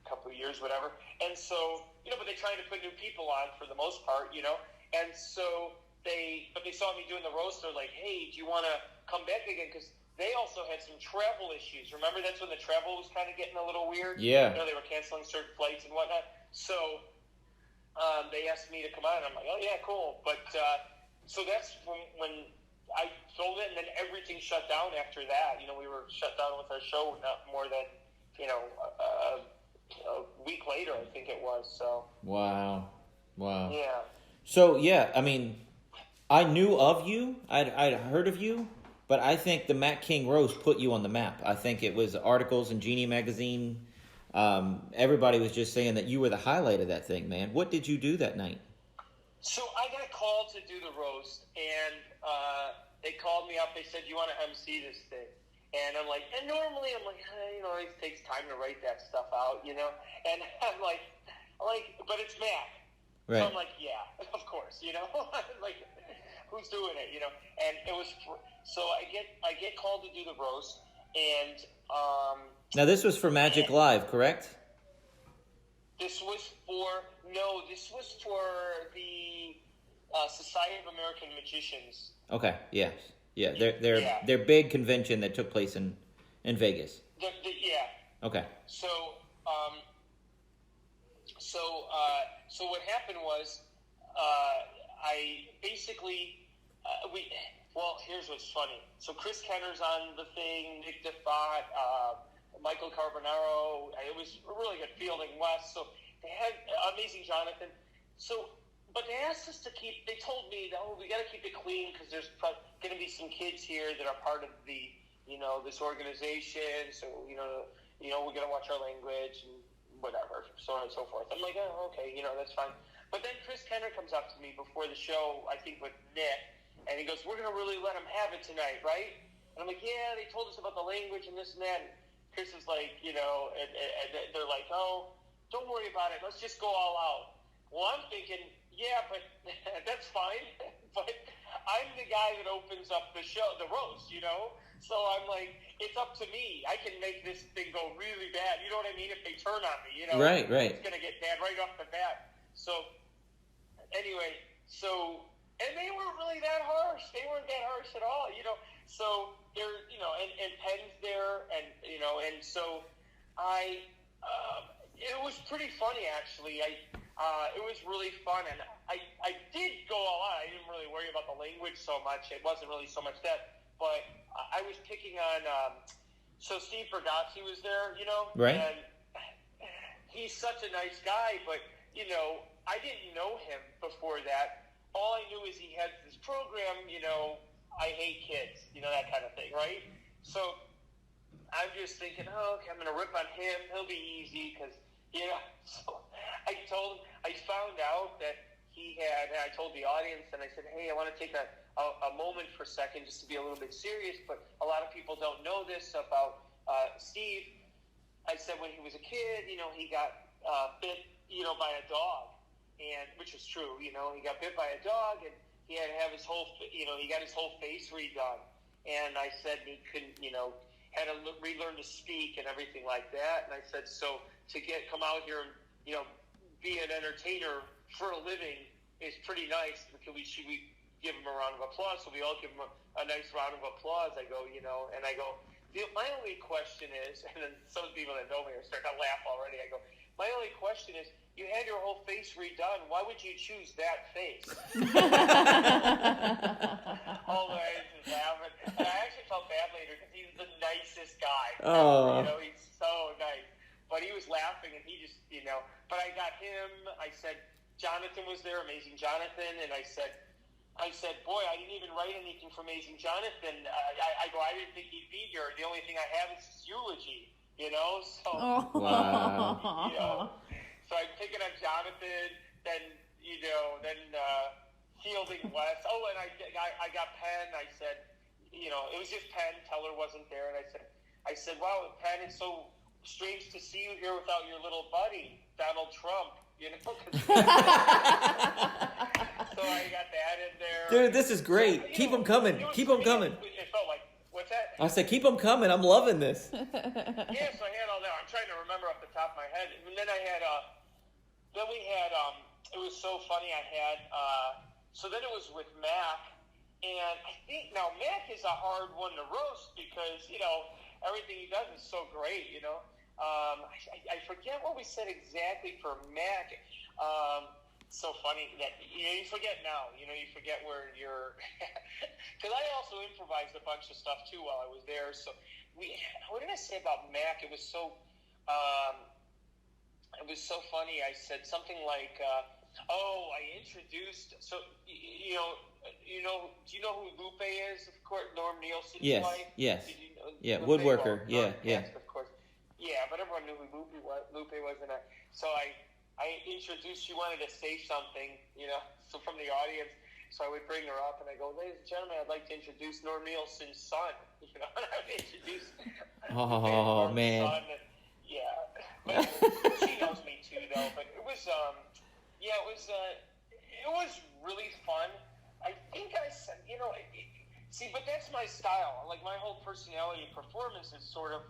couple of years, whatever, and so, but they tried to put new people on for the most part, and so they saw me doing the roast, they're like, hey, do you want to come back again? Because they also had some travel issues. Remember, that's when the travel was kind of getting a little weird? Yeah. They were canceling certain flights and whatnot. So they asked me to come on, and I'm like, oh, yeah, cool. But so that's when I sold it, and then everything shut down after that. We were shut down with our show not more than, a week later, I think it was. So. Wow. Yeah. So, yeah, I mean, I knew of you. I'd heard of you. But I think the Matt King roast put you on the map. I think it was articles in Genie magazine. Everybody was just saying that you were the highlight of that thing, man. What did you do that night? So I got called to do the roast, and they called me up. They said, "You want to MC this thing?" And I'm like, and normally I'm like, it takes time to write that stuff out, And I'm like, but it's Matt. Right. So I'm like, yeah, of course, like, who's doing it, And it was, so I get called to do the roast, and now this was for Magiclife, correct? This was for the Society of American Magicians. Okay, yeah. Their big convention that took place in Vegas. Yeah. Okay. So what happened was, I basically here's what's funny. So Chris Kenner's on the thing, Nick DeFont, Michael Carbonaro. It was a really good fielding, Wes. So they had amazing Jonathan. But they asked us they told me, we got to keep it clean because there's going to be some kids here that are part of the, this organization. So, we got to watch our language and whatever, so on and so forth. I'm like, oh, okay, that's fine. But then Chris Kenner comes up to me before the show, I think with Nick, and he goes, we're going to really let them have it tonight, right? And I'm like, yeah, they told us about the language and this and that. And Chris is like, and they're like, oh, don't worry about it. Let's just go all out. Well, I'm thinking, yeah, but that's fine. But I'm the guy that opens up the show, the roast, So I'm like, it's up to me. I can make this thing go really bad. You know what I mean? If they turn on me, Right. It's going to get bad right off the bat. So anyway, and they weren't really that harsh. They weren't that harsh at all, So they're, and Penn's there, and and so it was pretty funny actually. It was really fun, and I did go all out. I didn't really worry about the language so much. It wasn't really so much that, but I was picking on. So Steve Bergazzi was there, right? And he's such a nice guy, but I didn't know him before that. All I knew is he had this program, I hate kids, that kind of thing, right? So I'm just thinking, okay, I'm going to rip on him. He'll be easy because, So I found out that he had, and I told the audience, and I said, hey, I want to take a moment for a second just to be a little bit serious, but a lot of people don't know this about Steve. I said when he was a kid, he got bit, by a dog, and which was true, he got bit by a dog, and he had to have his whole, he got his whole face redone, and I said he couldn't, had to relearn to speak and everything like that, and I said, so to come out here and, be an entertainer for a living is pretty nice. Should we give him a round of applause? So we all give him a nice round of applause. I go, and I go, my only question is, and then some people that know me are starting to laugh already. I go, my only question is, you had your whole face redone. Why would you choose that face? All the guys is laughing. And I actually felt bad later because he's the nicest guy. Oh. He's so nice. But he was laughing, and he just, But I got him. I said, Jonathan was there, Amazing Jonathan, and I said, boy, I didn't even write anything for Amazing Jonathan. I didn't think he'd be here. The only thing I have is his eulogy, So, Wow. So I'm picking on Jonathan, then fielding Wes. Oh, and I got Penn. I said, it was just Penn. Teller wasn't there, and I said, wow, Penn, it's so strange to see you here without your little buddy, Donald Trump. So I got that in there. Dude, this is great. So, keep them coming. Keep them coming. It felt like, what's that? I said, keep them coming. I'm loving this. Yeah, so I had all that. I'm trying to remember off the top of my head. And then I had, it was so funny. I had, so then it was with Mac. And I think, now Mac is a hard one to roast because, everything he does is so great, I forget what we said exactly for Mac. So funny that you forget now. You forget where you're. Because I also improvised a bunch of stuff too while I was there. So what did I say about Mac? It was so funny. I said something like, I introduced. So Do you know who Lupe is? Of course, Norm Nielsen's Yes, wife. yes. Did you know, Yeah, Lupe? woodworker. Well, Yeah, yeah. Yes, of course. Yeah, but everyone knew who Lupe was, and so I introduced. She wanted to say something, so from the audience. So I would bring her up, and I go, "Ladies and gentlemen, I'd like to introduce Norm Nielsen's son." And I would introduce. Oh man. Son, and, yeah, but she knows me too, though. But it was, it was really fun. I think I said, see, but that's my style. Like my whole personality and performance is sort of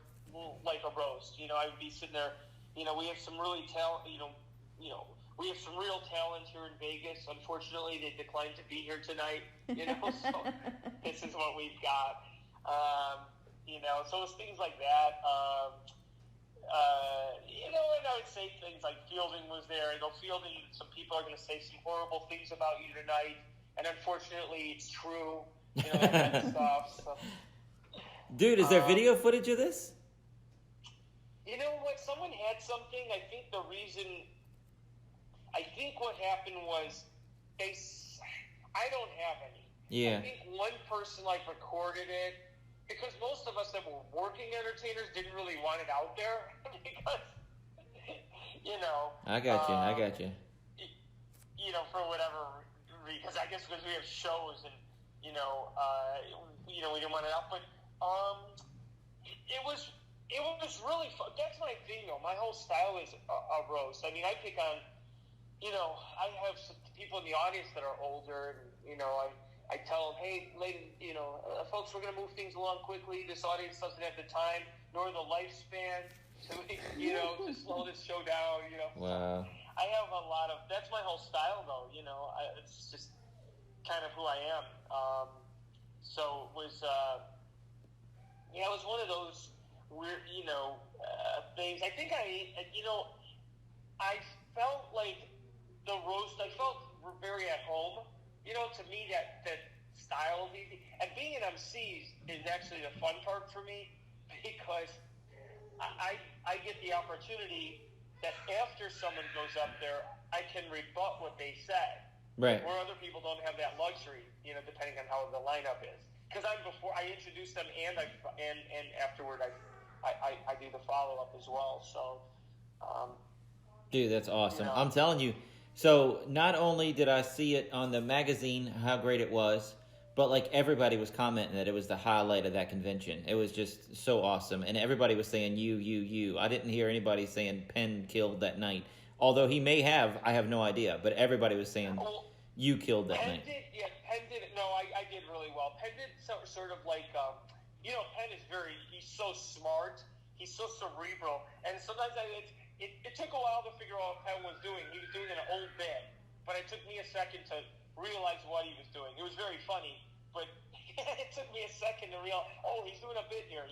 like a roast. I would be sitting there. We have some really we have some real talent here in Vegas. Unfortunately, they declined to be here tonight. So this is what we've got. So it's things like that. And I would say things like Fielding was there. I go, Fielding, some people are going to say some horrible things about you tonight. And unfortunately, it's true. That kind of stuff. So. Dude, is there video footage of this? You know what? Someone had something. I think what happened was I don't have any. Yeah. I think one person recorded it because most of us that were working entertainers didn't really want it out there because, I got you. For whatever reason, because I guess because we have shows and, we didn't want it out, but it was really fun. That's my thing, though. My whole style is a roast. I mean, I pick on, I have some people in the audience that are older, and, I tell them, hey, ladies, folks, we're going to move things along quickly. This audience doesn't have the time nor the lifespan to, to slow this show down, Wow. I have a lot of, that's my whole style, though, it's just kind of who I am. So it was, it was one of those weird, things. I think I felt like the roast, I felt very at home. To me, that style of eating, and being an MC is actually the fun part for me because I get the opportunity that after someone goes up there, I can rebut what they said. Right. Where other people don't have that luxury, depending on how the lineup is. Because I introduce them and afterward I do the follow up as well. So, dude, that's awesome. I'm telling you. So not only did I see it on the magazine how great it was, but everybody was commenting that it was the highlight of that convention. It was just so awesome, and everybody was saying you. I didn't hear anybody saying Penn killed that night. Although he may have, I have no idea. But everybody was saying you killed that night. Penn did. No, I did really well. Penn did sort of Penn is he's so smart. He's so cerebral. And sometimes it took a while to figure out what Penn was doing. He was doing an old bit. But it took me a second to realize what he was doing. It was very funny. But it took me a second to realize, he's doing a bit here,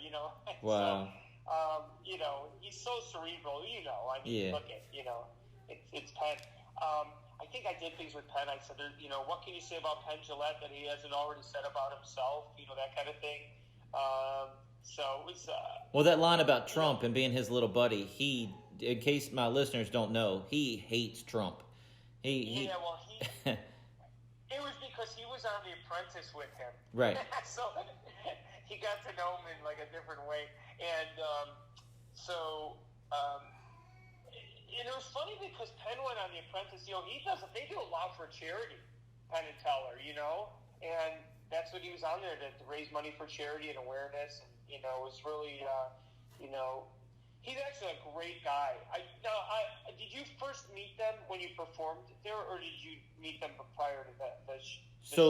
Wow. So, he's so cerebral, look at, it's Penn. I think I did things with Penn. I said, what can you say about Penn Jillette that he hasn't already said about himself? That kind of thing. So it was... well, that line about Trump and being his little buddy, in case my listeners don't know, he hates Trump. It was because he was on The Apprentice with him. Right. So he got to know him in a different way. And and it was funny because Penn went on The Apprentice. They do a lot for charity, Penn and Teller, and that's what he was on there to raise money for charity and awareness. And it was really, he's actually a great guy. Did you first meet them when you performed there, or did you meet them prior to that? So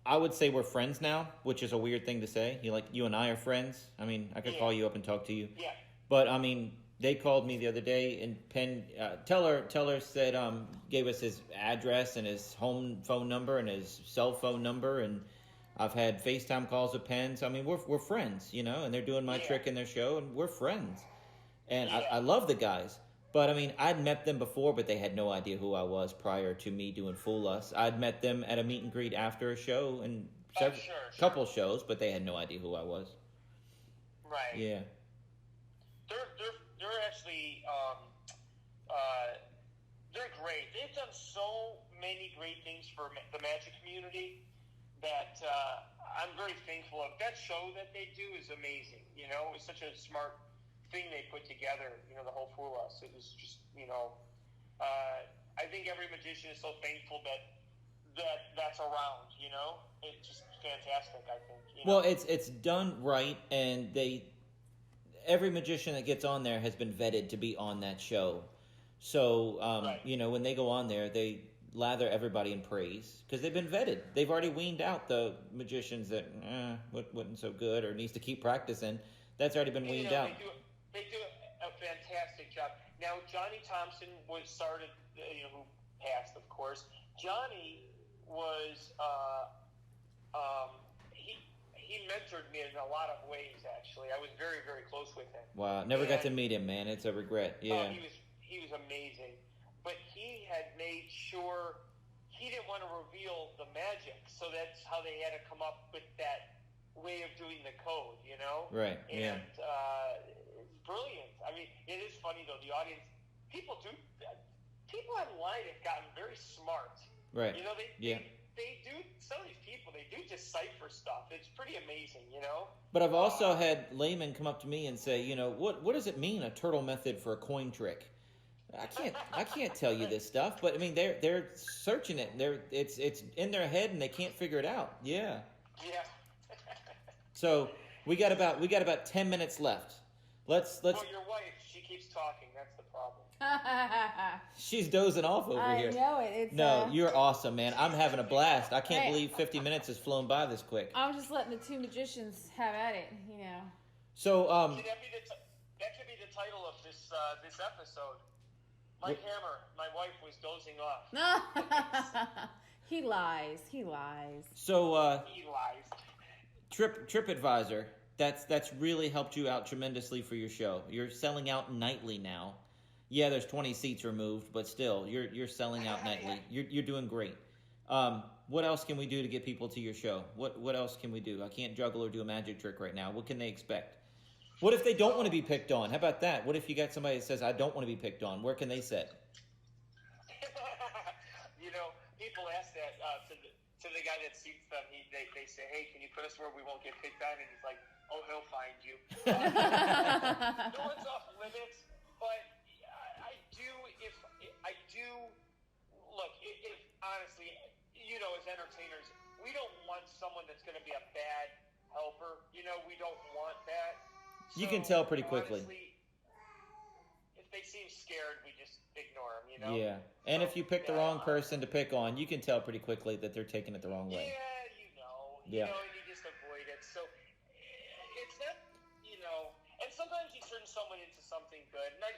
I would say we're friends now, which is a weird thing to say. You and I are friends. I mean, I could call you up and talk to you. Yeah. But I mean, they called me the other day, and Penn Teller said gave us his address and his home phone number and his cell phone number, and I've had FaceTime calls with Penn. So I mean, we're friends, and they're doing my trick in their show, and we're friends. And I love the guys. But, I mean, I'd met them before, but they had no idea who I was prior to me doing Fool Us. I'd met them at a meet and greet after a show and couple shows, but they had no idea who I was. Right. Yeah. They're actually they're great. They've done so many great things for the magic community that I'm very thankful of. That show that they do is amazing. You know, it's such a smart thing they put together. You know, the whole Fool Us. It was just, you know, I think every magician is so thankful that's around. You know, it's just fantastic. I think. You know? Well, it's done right, and every magician that gets on there has been vetted to be on that show. So, right. You know, when they go on there, they lather everybody in praise because they've been vetted. They've already weaned out the magicians that wasn't so good or needs to keep practicing. That's already been weaned out. They do a fantastic job. Now, Johnny Thompson was started, who passed, of course. Johnny was he mentored me in a lot of ways. Actually, I was very, very close with him. Wow, never got to meet him, man. It's a regret. Yeah. He was amazing, but he had made sure he didn't want to reveal the magic, so that's how they had to come up with that way of doing the code, you know? Right. And it's brilliant. I mean, it is funny though. The audience, people online have gotten very smart. Right. You know, they do. Some of these people, they do decipher stuff. It's pretty amazing, you know. But I've also had laymen come up to me and say, you know, what does it mean, a turtle method for a coin trick? I can't tell you this stuff, but I mean they're searching it. It's in their head and they can't figure it out. Yeah. Yeah. So we got about 10 minutes left. Let's. Well, your wife, she keeps talking. That's the problem. She's dozing off over here. I know it. No, you're awesome, man. I'm having a blast. I can't believe 50 minutes has flown by this quick. I'm just letting the two magicians have at it, you know. So that could be the title of this episode. Mike Hammer, my wife was dozing off. He lies. So he lies. TripAdvisor, that's really helped you out tremendously for your show. You're selling out nightly now. Yeah, there's 20 seats removed, but still, you're selling out nightly. You're doing great. What else can we do to get people to your show? What else can we do? I can't juggle or do a magic trick right now. What can they expect? What if they don't want to be picked on? How about that? What if you got somebody that says, I don't want to be picked on? Where can they sit? You know, people ask that to the guy that seats them. They say, hey, can you put us where we won't get picked on? And he's like, oh, he'll find you. No one's off limits, but I do look, if honestly, you know, as entertainers, we don't want someone that's going to be a bad helper. You know, we don't want that. You can tell pretty quickly. Honestly, if they seem scared, we just ignore them, you know? Yeah. And if you pick the wrong person to pick on, you can tell pretty quickly that they're taking it the wrong way. Yeah, you know, and you just avoid it. So it's not, you know, and sometimes you turn someone into something good. And I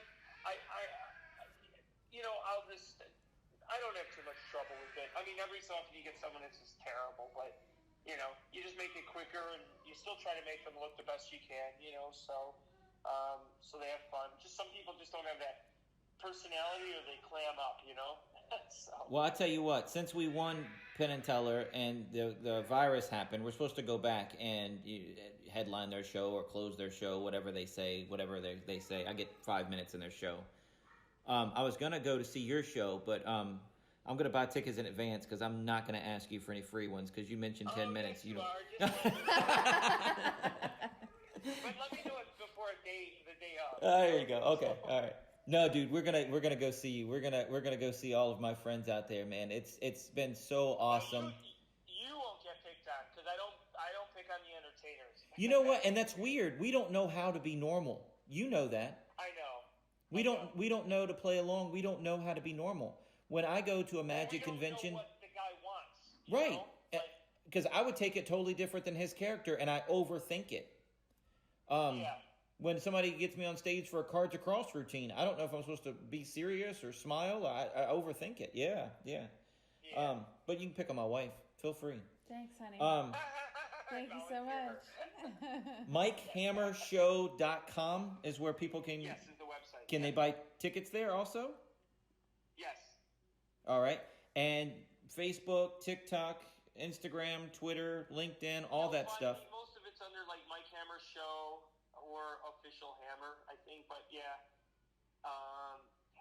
don't have too much trouble with it. I mean, every so often you get someone that's just terrible, but, you know, you just make it quicker and you still try to make them look the best you can, you know, so they have fun. Just some people just don't have that personality or they clam up, you know? So. Well, I tell you what, since we won Penn and Teller and the virus happened, we're supposed to go back and headline their show or close their show, whatever they say, they say. I get 5 minutes in their show. I was going to go to see your show, but I'm going to buy tickets in advance because I'm not going to ask you for any free ones because you mentioned 10 minutes. Yes, you don't. But let me do it before the day of. There you go. Okay. All right. No, dude, we're gonna go see you. We're gonna go see all of my friends out there, man. It's been so awesome. You won't get picked on because I don't pick on the entertainers. You know what? And that's weird. We don't know how to be normal. You know that. I know. We don't know to play along. We don't know how to be normal. When I go to a magic convention, know what the guy wants. Right? Because I would take it totally different than his character, and I overthink it. Yeah. When somebody gets me on stage for a cards across routine, I don't know if I'm supposed to be serious or smile. I overthink it. Yeah. But you can pick on my wife. Feel free. Thanks, honey. Thank you so much. MikeHammerShow.com is where people can. Yes, is the website. Can they buy tickets there also? Yes. All right. And Facebook, TikTok, Instagram, Twitter, LinkedIn, all that stuff. Most of it's under like Mike Hammer Show or Official Hammer, I think. But yeah.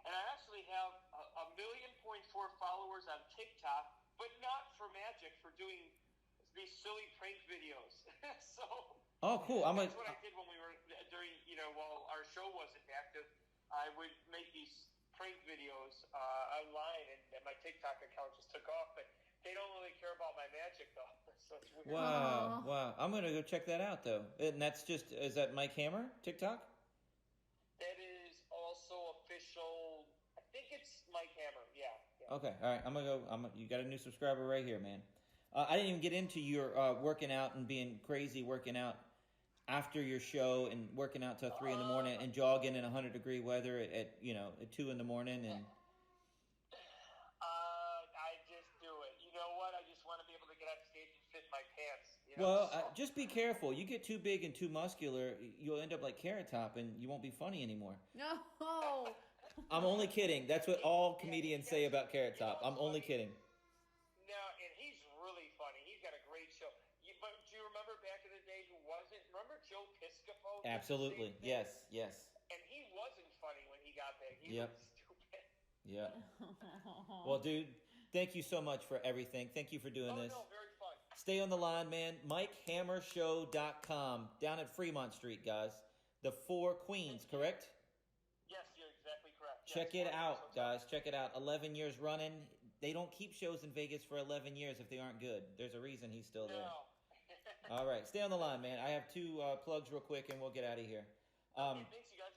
And I actually have 1.4 million followers followers on TikTok, but not for magic, for doing these silly prank videos. So Oh, cool. that's what I did when we were during, while our show wasn't active. I would make these prank videos online, and my TikTok account just took off. But they don't really care about my magic, though. So it's weird. Wow. I'm gonna go check that out though. And is that Mike Hammer TikTok? That is also official. I think it's Mike Hammer. Yeah. Okay, all right. You got a new subscriber right here, man. I didn't even get into your working out and being crazy working out after your show and working out till 3 in the morning and jogging in 100-degree weather at 2 in the morning and. I just do it. You know what? I just want to be able to get on stage and fit my pants. Well, just be careful. You get too big and too muscular, you'll end up like Carrot Top, and you won't be funny anymore. No. I'm only kidding. That's what all comedians say about Carrot Top. I'm only kidding. No, and he's really funny. He's got a great show. But do you remember back in the day who wasn't? Remember Joe Piscopo? Absolutely. Yes. And he wasn't funny when he got there. He was stupid. Yeah. Well, dude, thank you so much for everything. Thank you for doing this. No, very fun. Stay on the line, man. MikeHammerShow.com down at Fremont Street, guys. The Four Queens, correct? Yes, you're exactly correct. Check it out, guys. Check it out. 11 years running. They don't keep shows in Vegas for 11 years if they aren't good. There's a reason he's still there. No. All right. Stay on the line, man. I have two plugs real quick, and we'll get out of here. Okay, thanks, you guys.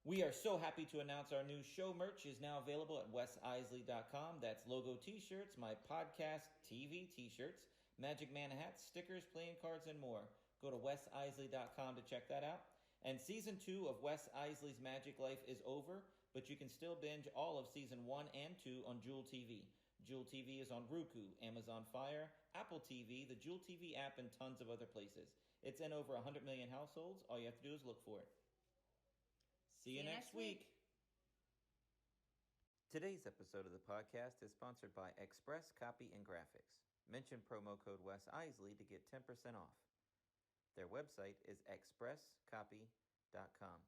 We are so happy to announce our new show merch is now available at wesisley.com. That's logo t-shirts, my podcast TV t-shirts, Magic Man hats, stickers, playing cards, and more. Go to wesisley.com to check that out. And Season 2 of Wes Isley's Magiclife is over, but you can still binge all of Season 1 and 2 on Jewel TV. Jewel TV is on Roku, Amazon Fire, Apple TV, the Jewel TV app, and tons of other places. It's in over 100 million households. All you have to do is look for it. See you next week. Today's episode of the podcast is sponsored by Express Copy and Graphics. Mention promo code Wes Iseli to get 10% off. Their website is expresscopy.com.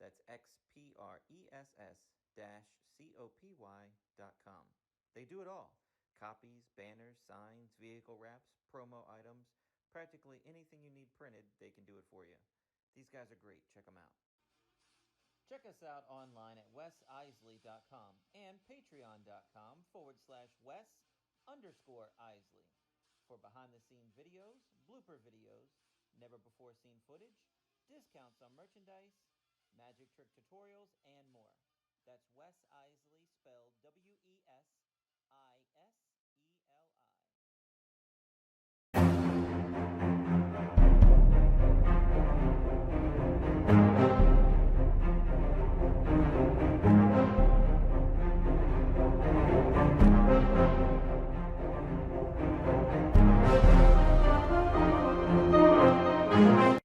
That's XPRESS-COPY.com. They do it all. Copies, banners, signs, vehicle wraps, promo items, practically anything you need printed, they can do it for you. These guys are great. Check them out. Check us out online at wesisley.com and patreon.com/Wes_Isley for behind-the-scenes videos, blooper videos, never-before-seen footage, discounts on merchandise, magic trick tutorials, and more. That's Wes Iseli, spelled WESISLEY.